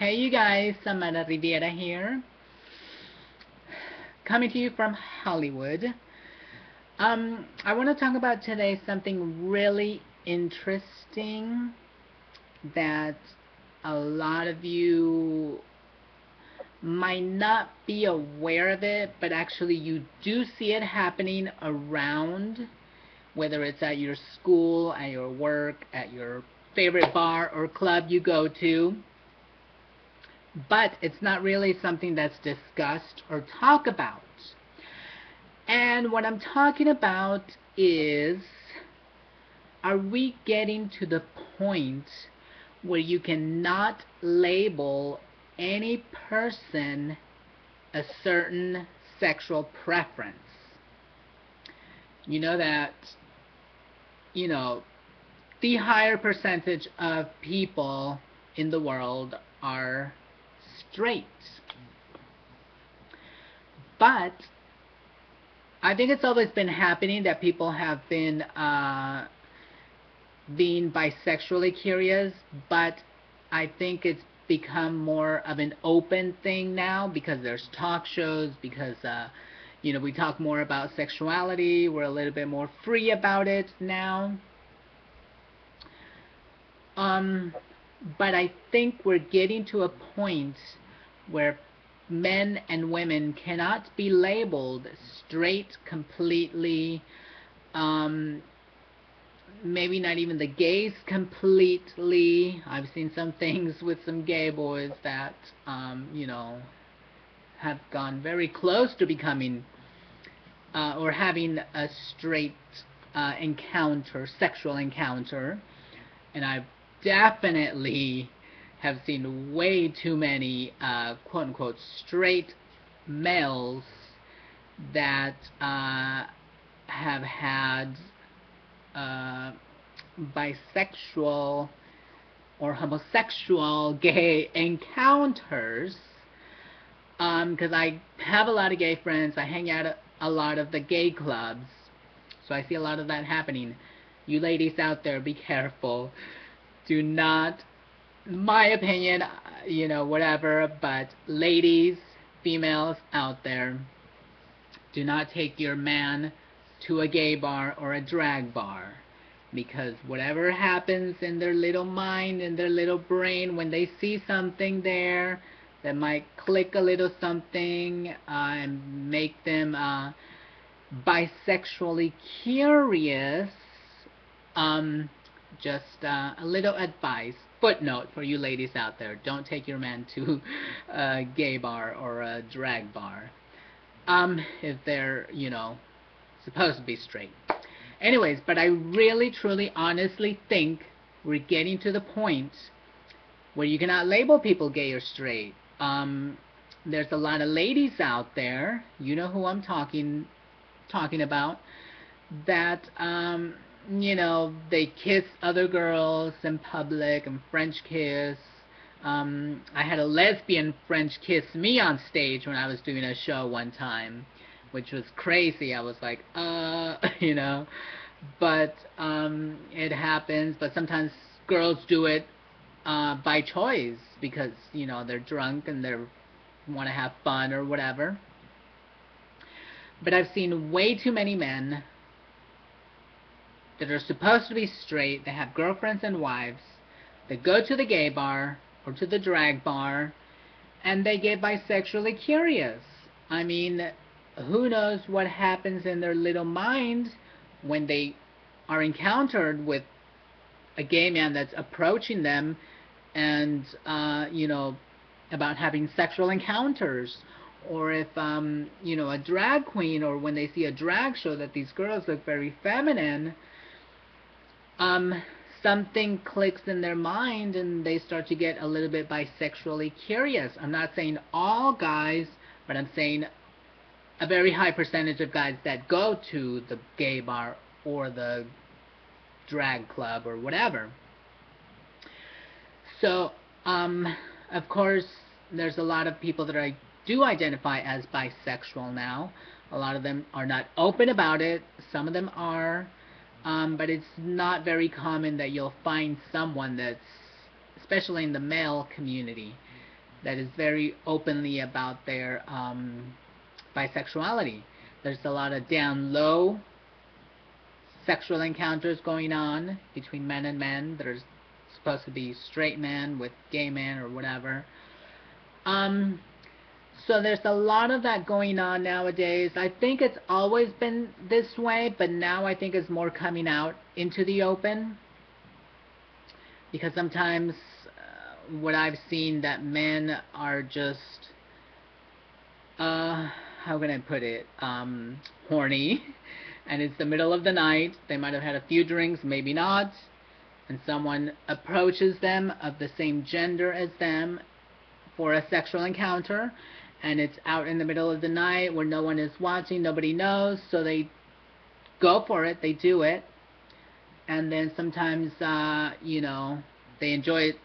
Hey you guys, Samara Riviera here, coming to you from Hollywood. I want to talk about today something really interesting that a lot of you might not be aware of it, but actually you do see it happening around, whether it's at your school, at your work, at your favorite bar or club you go to. But it's not really something that's discussed or talked about. And what I'm talking about is, are we getting to the point where you cannot label any person a certain sexual preference? You know that, you know, the higher percentage of people in the world are straight. But I think it's always been happening that people have been being bisexually curious, but I think it's become more of an open thing now because there's talk shows, because we talk more about sexuality, we're a little bit more free about it now. But I think we're getting to a point where men and women cannot be labeled straight completely, maybe not even the gays completely. I've seen some things with some gay boys that, have gone very close to becoming or having a straight encounter, sexual encounter. And I've definitely have seen way too many quote-unquote straight males that have had bisexual or homosexual gay encounters, because I have a lot of gay friends. I hang out at a lot of the gay clubs, so I see a lot of that happening. You ladies out there, be careful. Do not, my opinion, whatever, but ladies, females out there, do not take your man to a gay bar or a drag bar, because whatever happens in their little mind, in their little brain, when they see something there that might click a little something and make them bisexually curious, just a little advice, footnote for you ladies out there: don't take your man to a gay bar or a drag bar, if they're, supposed to be straight. Anyways, but I really, truly, honestly think we're getting to the point where you cannot label people gay or straight. There's a lot of ladies out there, you know who I'm talking about, that they kiss other girls in public and French kiss. I had a lesbian French kiss me on stage when I was doing a show one time, which was crazy. I was like, but it happens. But sometimes girls do it by choice because, they're drunk and they want to have fun or whatever. But I've seen way too many men that are supposed to be straight, that have girlfriends and wives, that go to the gay bar or to the drag bar, and they get bisexually curious. I mean, who knows what happens in their little mind when they are encountered with a gay man that's approaching them and, about having sexual encounters. Or if, a drag queen, or when they see a drag show that these girls look very feminine, something clicks in their mind and they start to get a little bit bisexually curious. I'm not saying all guys, but I'm saying a very high percentage of guys that go to the gay bar or the drag club or whatever. So, of course, there's a lot of people that I do identify as bisexual now. A lot of them are not open about it. Some of them are. But it's not very common that you'll find someone that's, especially in the male community, that is very openly about their bisexuality. There's a lot of down low sexual encounters going on between men and men. There's supposed to be straight men with gay men or whatever. Um, so there's a lot of that going on nowadays. I think it's always been this way, but now I think it's more coming out into the open, because sometimes what I've seen, that men are just how can I put it, horny, and it's the middle of the night. They might have had a few drinks, maybe not, and someone approaches them of the same gender as them for a sexual encounter, and it's out in the middle of the night where no one is watching, nobody knows, so they go for it, they do it, and then sometimes, they enjoy it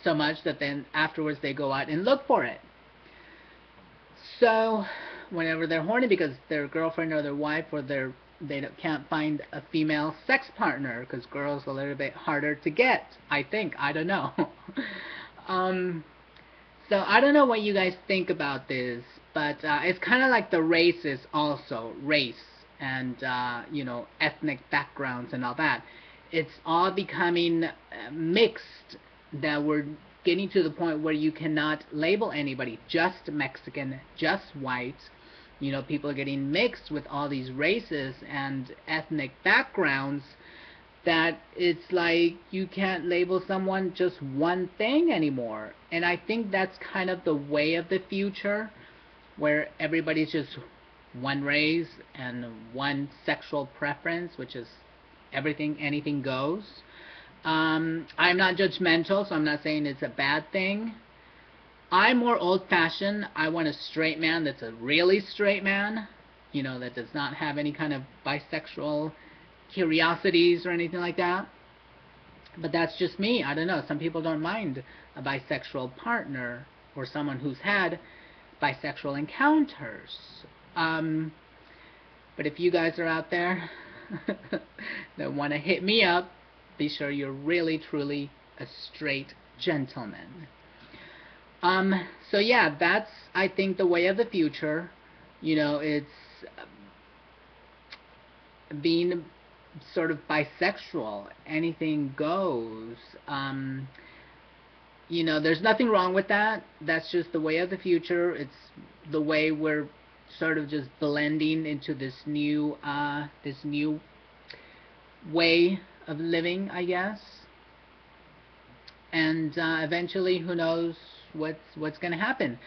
so much that then afterwards they go out and look for it. So whenever they're horny because their girlfriend or their wife or they can't find a female sex partner, because girls are a little bit harder to get, I think. I don't know. So I don't know what you guys think about this, but it's kind of like the races also, race and ethnic backgrounds and all that. It's all becoming mixed, that we're getting to the point where you cannot label anybody just Mexican, just white. People are getting mixed with all these races and ethnic backgrounds, that it's like you can't label someone just one thing anymore. And I think that's kind of the way of the future, where everybody's just one race and one sexual preference, which is everything, anything goes. I'm not judgmental, so I'm not saying it's a bad thing. I'm more old-fashioned. I want a straight man that's a really straight man, that does not have any kind of bisexual curiosities or anything like that. But that's just me. I don't know. Some people don't mind a bisexual partner or someone who's had bisexual encounters. But if you guys are out there that want to hit me up, be sure you're really, truly a straight gentleman. So yeah, that's, I think, the way of the future. It's being sort of bisexual. Anything goes. There's nothing wrong with that. That's just the way of the future. It's the way we're sort of just blending into this new way of living, I guess. And eventually, who knows what's going to happen.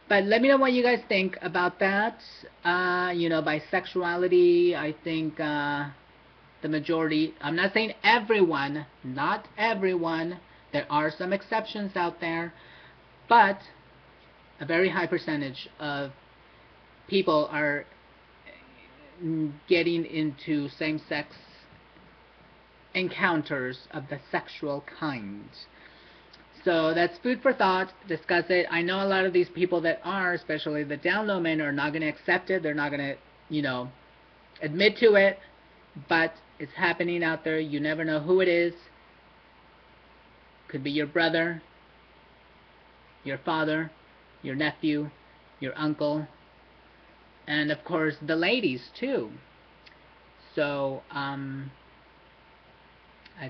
But let me know what you guys think about that. Bisexuality, I think the majority, I'm not saying everyone, not everyone, there are some exceptions out there, but a very high percentage of people are getting into same-sex encounters of the sexual kind. So that's food for thought. Discuss it. I know a lot of these people that are, especially the down low men, are not going to accept it. They're not going to, admit to it. But it's happening out there. You never know who it is. Could be your brother, your father, your nephew, your uncle, and of course the ladies too. So I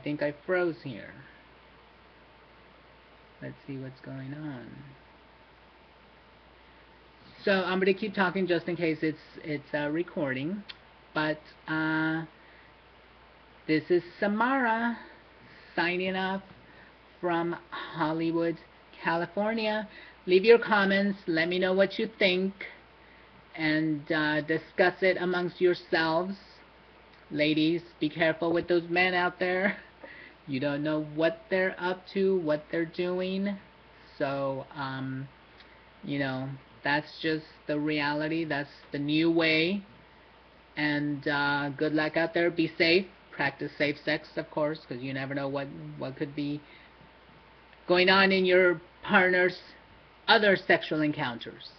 think I froze here. Let's see what's going on. So I'm going to keep talking just in case it's recording. But this is Samara signing off from Hollywood, California. Leave your comments. Let me know what you think. And discuss it amongst yourselves. Ladies, be careful with those men out there. You don't know what they're up to, what they're doing. So, that's just the reality. That's the new way. And good luck out there. Be safe. Practice safe sex, of course, because you never know what could be going on in your partner's other sexual encounters.